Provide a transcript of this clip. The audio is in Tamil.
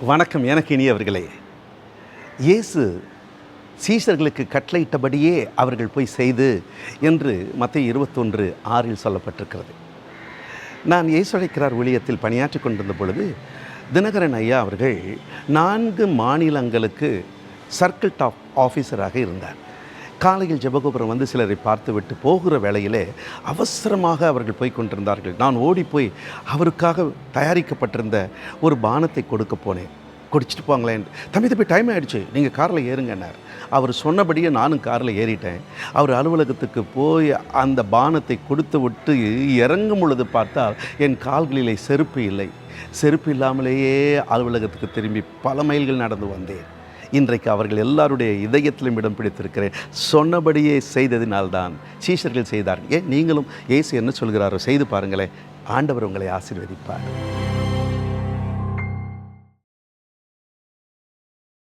வணக்கம். எனக்கு இனியவர்களே, இயேசு சீஷர்களுக்கு கட்டளையிட்டபடியே அவர்கள் போய் செய்து என்று மத்தேயு 21:6 சொல்லப்பட்டிருக்கிறது. நான் இயேசு அழைக்கிறார் ஊழியத்தில் பணியாற்றி கொண்டிருந்த பொழுது தினகரன் ஐயா அவர்கள் 4 மாநிலங்களுக்கு சர்க்கிள் டாப் ஆஃபீஸராக இருந்தார். காலையில் ஜெபகோபுரம் வந்து சிலரை பார்த்துவிட்டு போகிற வேளையிலே அவசரமாக அவர்கள் போய் கொண்டிருந்தார்கள். நான் ஓடிப்போய் அவருக்காக தயாரிக்கப்பட்டிருந்த ஒரு பானத்தை கொடுக்க போனேன். குடிச்சிட்டு போங்களேன். தம்பி டைம் ஆகிடுச்சு, நீங்கள் காரில் ஏறுங்கன்னார். அவர் சொன்னபடியே நானும் காரில் ஏறிட்டேன். அவர் அலுவலகத்துக்கு போய் அந்த பானத்தை கொடுத்து விட்டு இறங்கும் பொழுது பார்த்தால் என் கால்களிலே செருப்பு இல்லை. செருப்பு இல்லாமலேயே அலுவலகத்துக்கு திரும்பி பல மைல்கள் நடந்து வந்தேன். இன்றைக்கு அவர்கள் எல்லாருடைய இதயத்திலும் இடம் பிடித்திருக்கிறேன். சொன்னபடியே செய்ததினால்தான் சீஷர்கள் செய்தார்கள். ஏன் நீங்களும் இயேசு என்ன சொல்கிறாரோ செய்து பாருங்களேன். ஆண்டவர் உங்களை ஆசீர்வதிப்பார்.